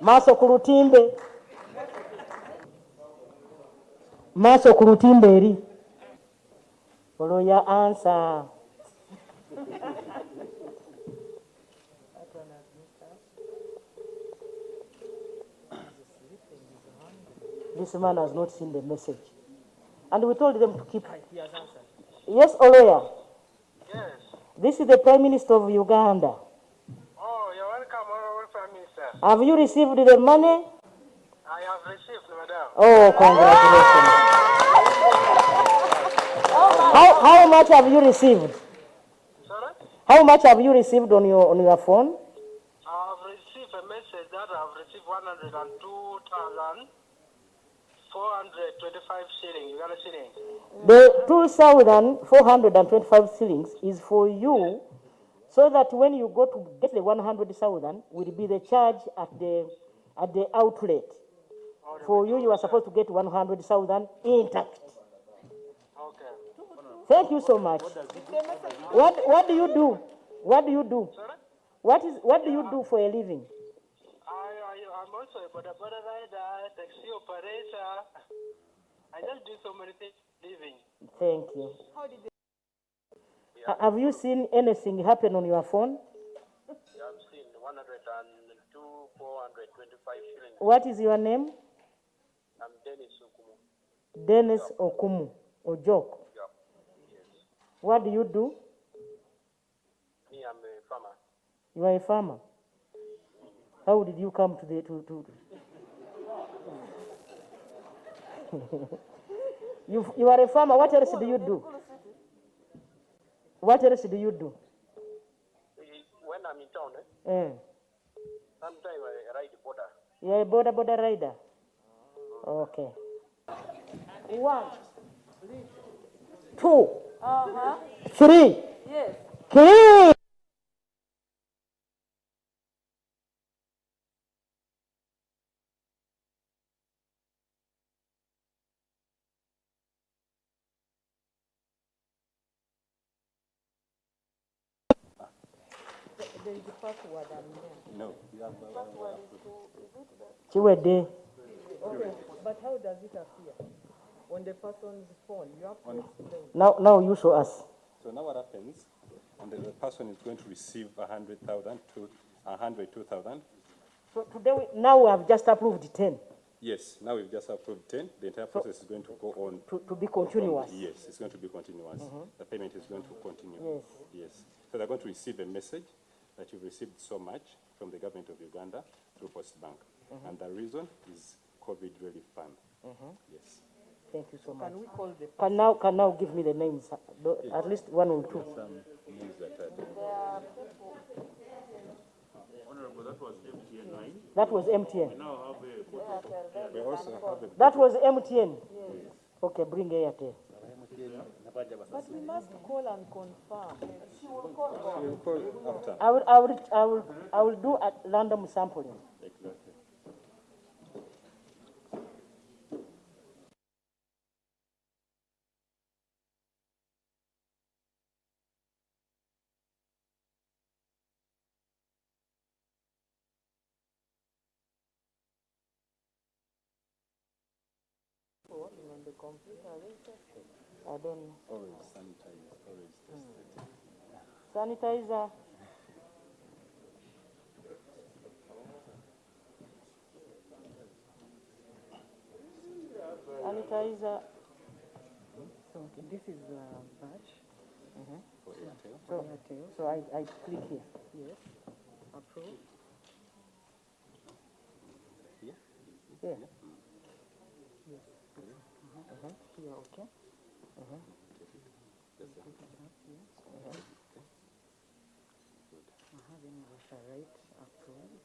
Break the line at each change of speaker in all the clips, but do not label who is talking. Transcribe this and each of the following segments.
Maaso ku lutimbe. Maaso ku lutimbe eri. Oloya answer. This man has not seen the message. And we told them to keep. He has answered. Yes, Oloya.
Yes.
This is the Prime Minister of Uganda.
Oh, you're welcome, Honorable Prime Minister.
Have you received the money?
I have received, madam.
Oh, congratulations. How much have you received?
Sorry?
How much have you received on your phone?
I have received a message that I have received 102,425 shillings, Uganda shillings.
The 2,425 shillings is for you, so that when you go to get the 100,000, will be the charge at the outlet. For you, you are supposed to get 100,000 intact.
Okay.
Thank you so much. What do you do? What do you do?
Sorry?
What do you do for a living?
I'm also a border rider, taxi operator. I just do so many things living.
Thank you. Have you seen anything happen on your phone?
Yeah, I've seen 102,425 shillings.
What is your name?
I'm Dennis Okumu.
Dennis Okumu. Ojok.
Yeah. Yes.
What do you do?
Me, I'm a farmer.
You are a farmer. How did you come to the You are a farmer. What else do you do? What else do you do?
When I'm in town, sometimes I ride the border.
You are a border rider. Okay. 1, 2, 3.
Yes.
Clean.
There is a password on there.
No.
Chiwede.
Okay, but how does it appear on the person's phone? You have to explain.
Now you show us.
So now what happens, and the person is going to receive 100,000 to 102,000.
So today, now we have just approved 10.
Yes, now we've just approved 10. The entire process is going to go on.
To be continuous.
Yes, it's going to be continuous. The payment is going to continue.
Yes.
Yes. So they're going to receive a message that you've received so much from the government of Uganda through Post Bank. And the reason is COVID Relief Fund. Yes.
Thank you so much.
Can we call the
Can now give me the names, at least 1 or 2.
Some names that are
Honorable, that was MTN 9.
That was MTN.
Now have a
we also have a
That was MTN. Okay, bring Airtel.
But we must call and confirm. She will call.
we'll call after.
I will do at random sampling.
Exactly.
On the computer,
I don't know.
Always sanitize, always tested.
Sanitizer. Sanitizer.
So this is a batch.
For Airtel.
So I click here.
Yes. Approve.
Yeah.
Yeah.
Yes. Here, okay. Then we shall write approved.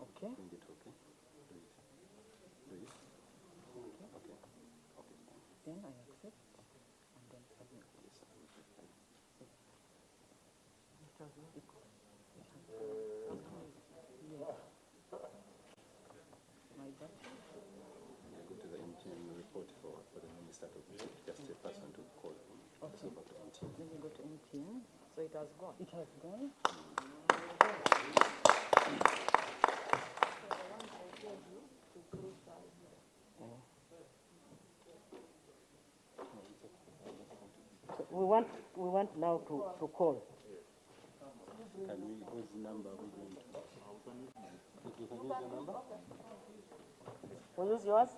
Okay.
Bring it, okay. Do it. Okay. Okay.
Then I accept and then submit.
Yes.
It was not equal. My batch.
Yeah, go to the MTN report for the minister to just a person to call. Okay. So go to MTN.
Then you go to MTN. So it has gone. It has gone.
We want now to call.
Can we, whose number are we going to? You can use your number?
We use yours?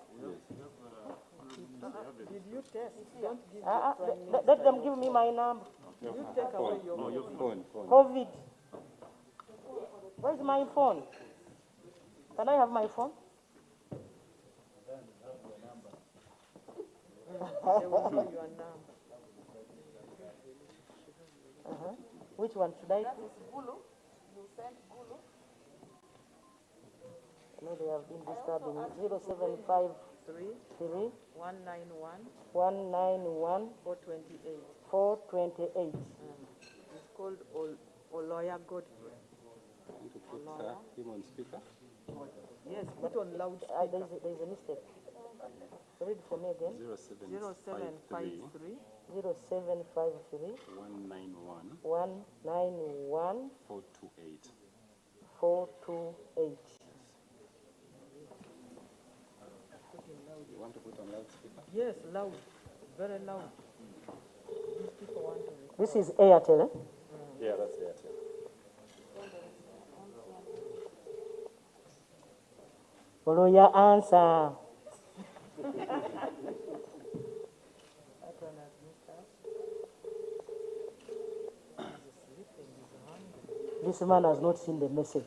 Did you test? Don't give your prime minister.
Let them give me my number.
You take away your
No, your phone.
COVID. Where's my phone? Can I have my phone?
They will know your number.
Which one should I?
That is Gulu. You send Gulu.
No, they have been disturbing me. 0753
191
191
428.
428.
It's called OLOYAH Godfrey.
Want to put him on speaker?
Yes, put on loudspeaker.
There's a mistake. Read for me again.
0753
0753
191
191
428.
428.
You want to put on loudspeaker?
Yes, loud. Very loud. These people want to record.
This is Airtel. Eh?
Yeah, that's Airtel.
OLOYAH answer.
That one has missed out. He's sleeping, he's hungry.
This man has not seen the message.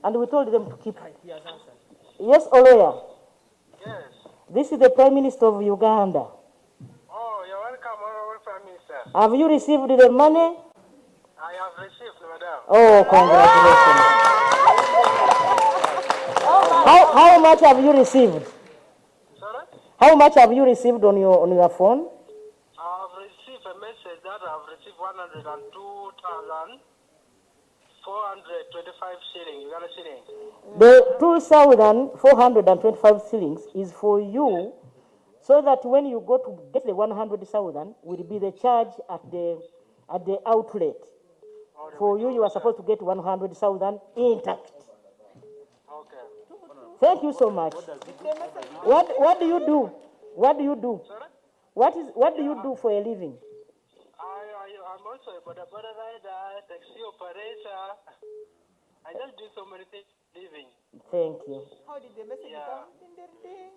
And we told them to keep.
He has answered.
Yes, OLOYAH.
Yes.
This is the Prime Minister of Uganda.
Oh, you're welcome, Honorable Prime Minister.
Have you received the money?
I have received, madam.
Oh, congratulations. How much have you received?
Sorry?
How much have you received on your phone?
I have received a message that I have received 102,425 shillings, Uganda shillings.
The 2,425 shillings is for you, so that when you go to get the 100,000, will be the charge at the outlet. For you are supposed to get 100,000 intact.
Okay.
Thank you so much. What do you do? What do you do?
Sorry?
What do you do for a living?
I'm also a border rider, taxi operator. I just do so many things living.
Thank you.
How did the message
Yeah.
come? Ding, ding, ding.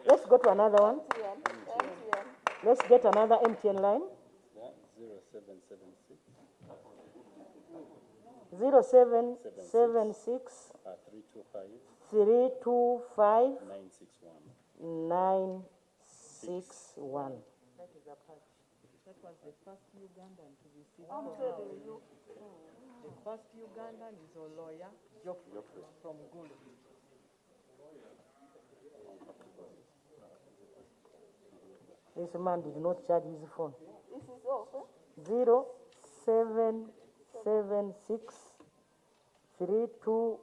Let's go to another one.
MTN.
Let's get another MTN line.
Yeah, 0776
0776
325
325
961.
961.
That is a patch. That was the first Ugandan to receive
I'm
from
telling
us.
you.
The first Ugandan is OLOYAH from Gulu.
This man did not charge his phone.
This is off, eh?
0776 32.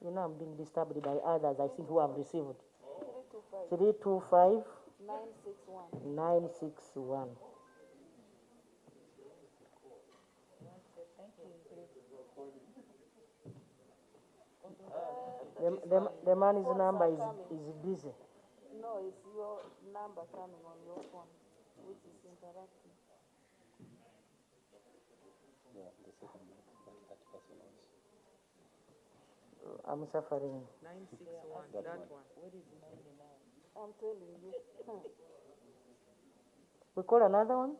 You know, I'm being disturbed by others, I think, who have received. 325
961.
961. The man's number is busy.
No, it's your number coming on your phone, which is interactive.
Yeah, the second one, that person also.
I'm suffering.
961, that one.
I'm telling you.
We call another one?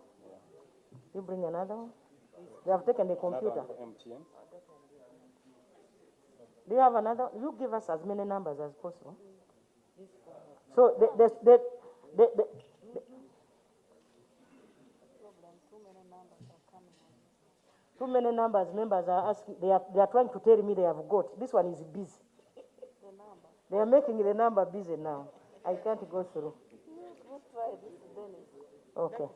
You bring another one? They have taken the
Another
computer.
one for MTN.
Do you have another? You give us as many numbers as possible. So the too many numbers. Members are asking. They are trying to tell me they have got. This one is busy. They are making the number busy now. I can't go through.
You try this, Dennis.
Okay.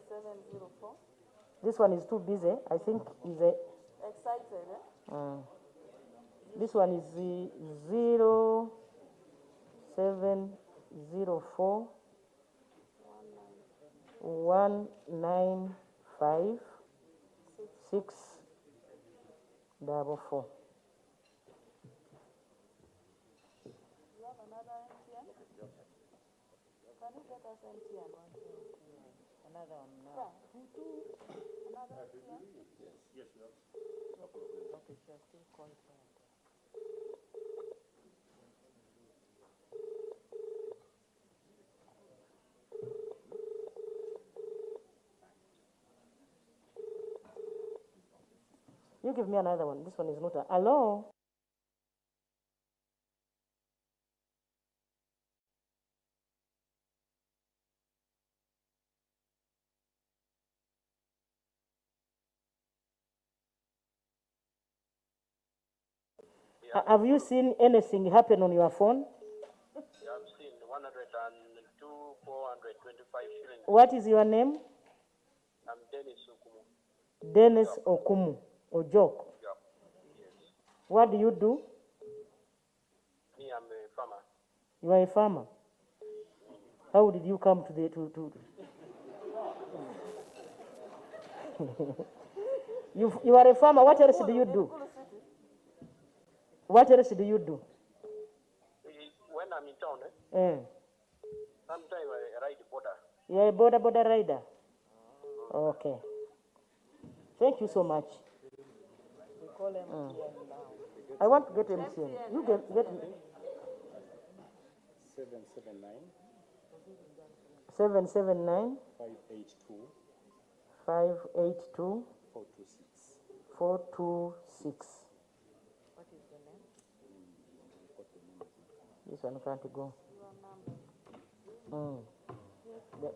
0704.
This one is too busy. I think is a.
Excited, eh?
This one is 0704 195 644.
You have another MTN? Can you get us MTN one?
another one now.
Yes, we have.
Okay, she has still called her.
You give me another one. This one is not a... Hello? Have you seen anything happen on your phone?
Yeah, I've seen 102, 425 shillings.
What is your name?
I'm Dennis Ukumu.
Dennis Okumu, Ojok.
Yeah. Yes.
What do you do?
Me, I'm a farmer.
You are a farmer. How did you come to the... You are a farmer. What else do you do? What else do you do?
When I'm in town, sometimes I ride the border.
You are a border rider. Okay. Thank you so much.
We call MTN now.
I want to get MTN. You get me.
779
779
582
582
426.
426.
What is the name?
This one can't go. The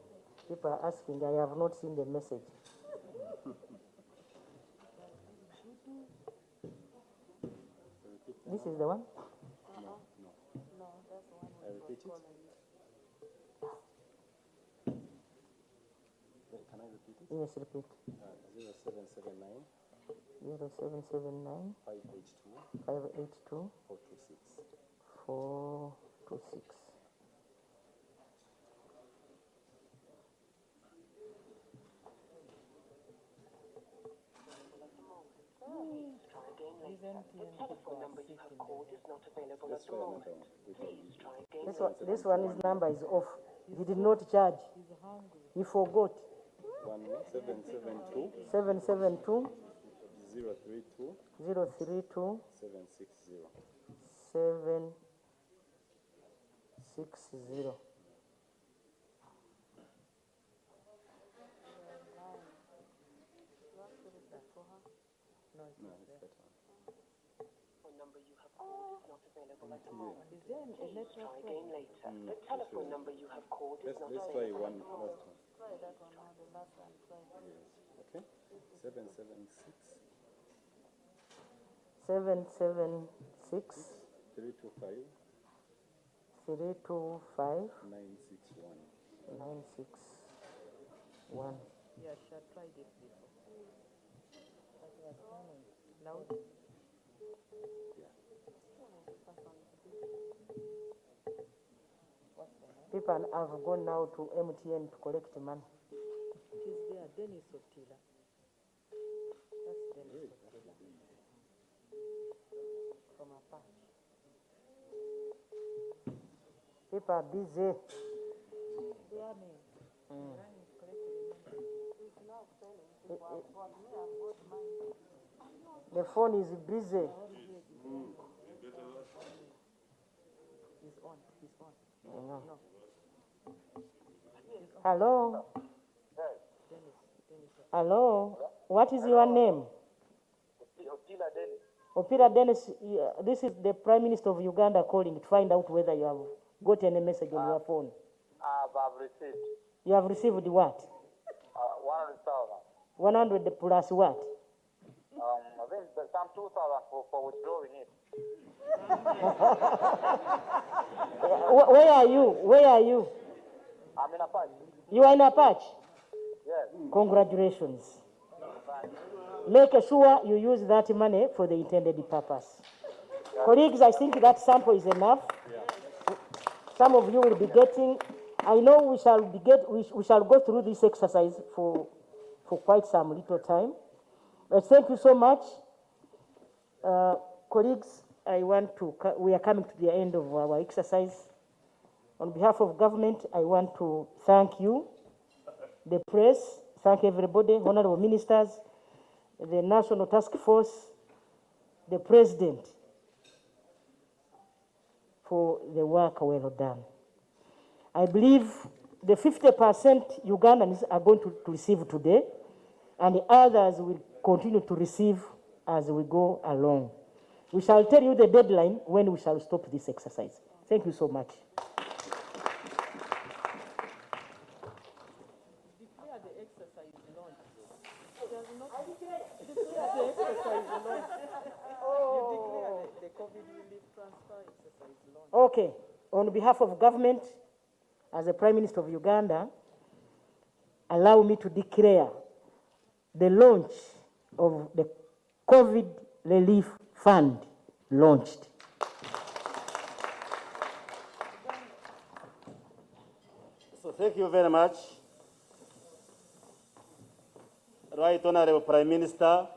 people are asking, I have not seen the message. This is the one?
No, that's the one
I repeat it. Can I repeat it?
Yes, repeat.
0779
0779
582
582
426.
426.
These MTN people are sick in the head.
Let's try another one.
This one, his number is off. He did not charge.
He's hungry.
He forgot.
772
772
032
032
760.
760.
No, it's
No,
not
it's
there.
that one.
Number you have called is not available at the moment.
Is there a network
Try
problem?
again later. The telephone number you have called is not
Let's try one last one.
Try that one now, the last one, try.
Yes. Okay. 776
776
325
325
961.
961.
Yeah, she had tried it before. But it was coming loud.
People have gone now to MTN to collect money.
It is there, Dennis Otila. That's Dennis Otila. From Apache.
People are busy.
Their name.
The phone is busy.
He's on. He's on.
No.
No.
Hello?
Dennis.
Hello? What is your name?
Otila Dennis.
Opira Dennis, this is the Prime Minister of Uganda calling to find out whether you have got any message on your phone.
I've received
You have received what?
100,000.
100 plus what?
I think some 2,000 for withdrawing it.
Where are you? Where are you?
I'm in Apache.
You are in Apache?
Yes.
Congratulations. Make sure you use that money for the intended purpose. Colleagues, I think that sample is enough. Some of you will be getting, I know we shall go through this exercise for quite some little time. But thank you so much. Colleagues, we are coming to the end of our exercise. On behalf of government, I want to thank you the press, thank everybody, honorable ministers, the National Task Force, the President, for the work well done. I believe the 50% Ugandans are going to receive today, and the others will continue to receive as we go along. We shall tell you the deadline when we shall stop this exercise. Thank you so much.
Declare the exercise launched. Does not declare the exercise launched. You declare the COVID relief transfer exercise launched.
Okay, on behalf of government, as the Prime Minister of Uganda, allow me to declare the launch of the COVID Relief Fund launched.
So thank you very much. Right Honorable Prime Minister,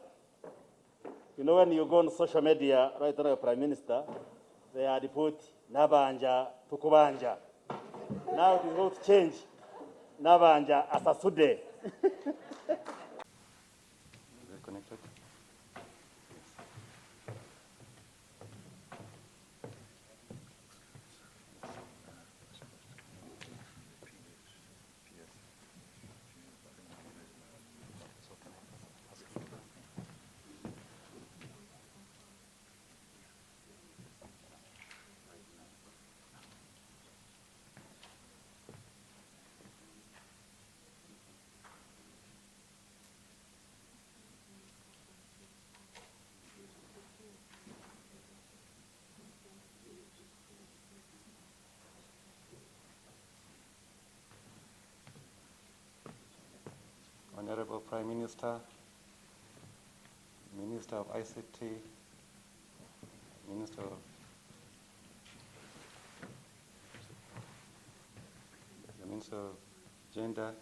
you know when you go on social media, Right Honorable Prime Minister, they had put Nabanjja tukubanja. Now it is going to change Nabanjja asasude.
Connected. Honorable Prime Minister, Minister of ICT, Minister of the Minister of Gender,